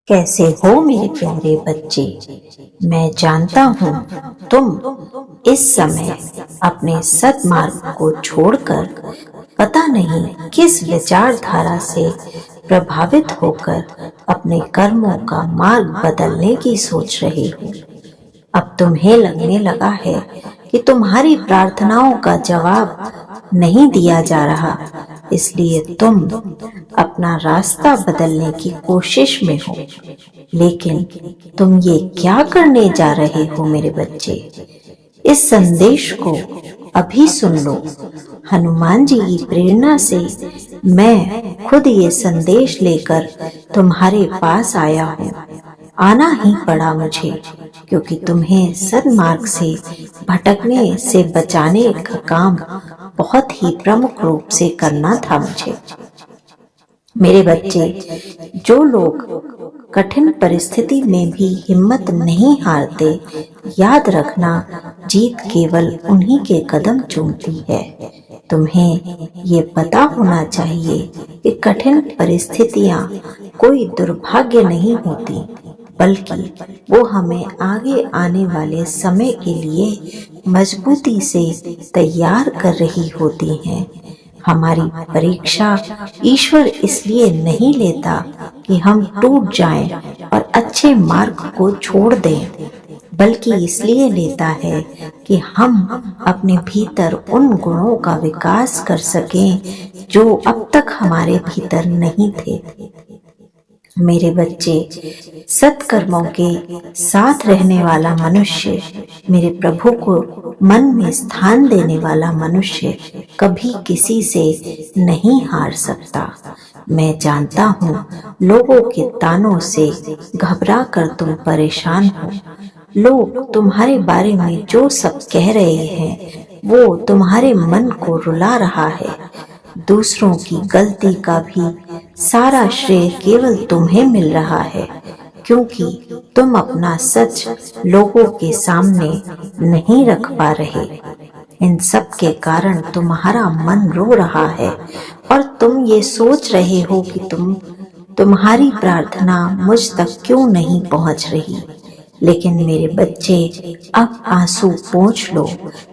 कैसे हो मेरे प्यारे बच्चे। मैं जानता हूँ तुम इस समय अपने सद्मार्ग को छोड़कर पता नहीं किस विचारधारा से प्रभावित होकर अपने कर्मों का मार्ग बदलने की सोच रहे हो। अब तुम्हें लगने लगा है कि तुम्हारी प्रार्थनाओं का जवाब नहीं दिया जा रहा, इसलिए तुम अपना रास्ता बदलने की कोशिश में हो। लेकिन तुम ये क्या करने जा रहे हो मेरे बच्चे? इस संदेश को अभी सुन लो। हनुमान जी की प्रेरणा से मैं खुद ये संदेश लेकर तुम्हारे पास आया हूँ। आना ही पड़ा मुझे, क्योंकि तुम्हें सन्मार्ग से भटकने से बचाने का काम बहुत ही प्रमुख रूप से करना था मुझे। मेरे बच्चे, जो लोग कठिन परिस्थिति में भी हिम्मत नहीं हारते, याद रखना जीत केवल उन्हीं के कदम चूमती है। तुम्हें ये पता होना चाहिए कि कठिन परिस्थितियां कोई दुर्भाग्य नहीं होती, बल्कि वो हमें आगे आने वाले समय के लिए मजबूती से तैयार कर रही होती हैं। हमारी परीक्षा ईश्वर इसलिए नहीं लेता कि हम टूट जाएं और अच्छे मार्ग को छोड़ दें, बल्कि इसलिए लेता है कि हम अपने भीतर उन गुणों का विकास कर सकें जो अब तक हमारे भीतर नहीं थे। मेरे बच्चे, सत्कर्मों के साथ रहने वाला मनुष्य, मेरे प्रभु को मन में स्थान देने वाला मनुष्य कभी किसी से नहीं हार सकता। मैं जानता हूँ लोगों के तानों से घबरा कर तुम परेशान हो। लोग तुम्हारे बारे में जो सब कह रहे हैं वो तुम्हारे मन को रुला रहा है। दूसरों की गलती का भी सारा श्रेय केवल तुम्हें मिल रहा है, क्योंकि तुम अपना सच लोगों के सामने नहीं रख पा रहे। इन सब के कारण तुम्हारा मन रो रहा है और तुम ये सोच रहे हो कि तुम्हारी प्रार्थना मुझ तक क्यों नहीं पहुंच रही। लेकिन मेरे बच्चे, अब आंसू पोंछ लो।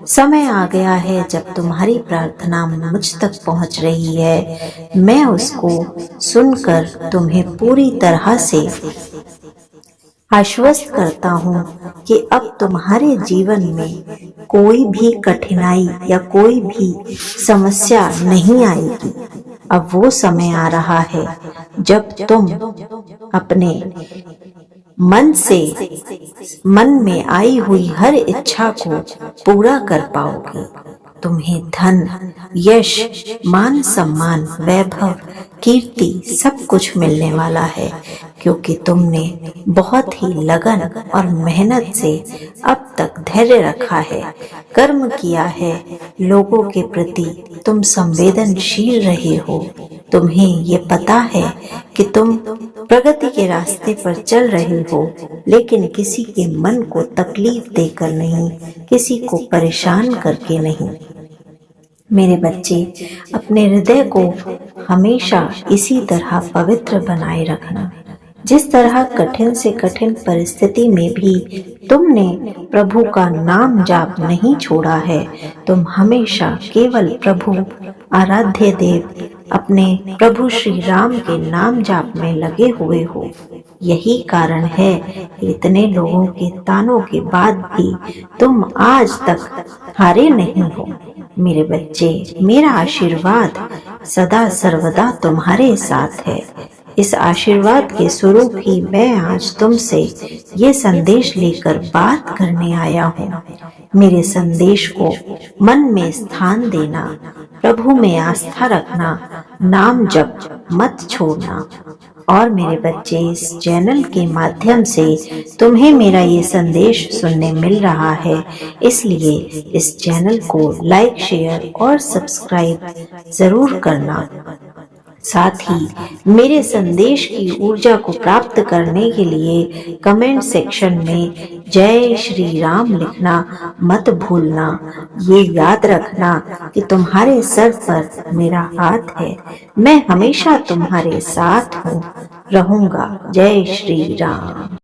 समय आ गया है जब तुम्हारी प्रार्थना मुझ तक पहुंच रही है। मैं उसको सुनकर तुम्हें पूरी तरह से आश्वस्त करता हूँ कि अब तुम्हारे जीवन में कोई भी कठिनाई या कोई भी समस्या नहीं आएगी। अब वो समय आ रहा है जब तुम अपने मन में आई हुई हर इच्छा को पूरा कर पाओगे। तुम्हें धन, यश, मान सम्मान, वैभव, कीर्ति सब कुछ मिलने वाला है, क्योंकि तुमने बहुत ही लगन और मेहनत से अब तक धैर्य रखा है, कर्म किया है। लोगों के प्रति तुम संवेदनशील रहे हो। तुम्हें ये पता है कि तुम प्रगति के रास्ते पर चल रहे हो, लेकिन किसी के मन को तकलीफ देकर नहीं, किसी को परेशान करके नहीं। मेरे बच्चे, अपने हृदय को हमेशा इसी तरह पवित्र बनाए रखना। जिस तरह कठिन से कठिन परिस्थिति में भी तुमने प्रभु का नाम जाप नहीं छोड़ा है, तुम हमेशा केवल प्रभु आराध्य देव अपने प्रभु श्री राम के नाम जाप में लगे हुए हो। यही कारण है कि इतने लोगों के तानों के बाद भी तुम आज तक हारे नहीं हो। मेरे बच्चे, मेरा आशीर्वाद सदा सर्वदा तुम्हारे साथ है। इस आशीर्वाद के स्वरूप ही मैं आज तुमसे ये संदेश लेकर बात करने आया हूँ। मेरे संदेश को मन में स्थान देना, प्रभु में आस्था रखना, नाम जप मत छोड़ना। और मेरे बच्चे, इस चैनल के माध्यम से तुम्हें मेरा ये संदेश सुनने मिल रहा है, इसलिए इस चैनल को लाइक, शेयर और सब्सक्राइब जरूर करना। साथ ही मेरे संदेश की ऊर्जा को प्राप्त करने के लिए कमेंट सेक्शन में जय श्री राम लिखना मत भूलना। ये याद रखना कि तुम्हारे सर पर मेरा हाथ है, मैं हमेशा तुम्हारे साथ हूँ, रहूंगा। जय श्री राम।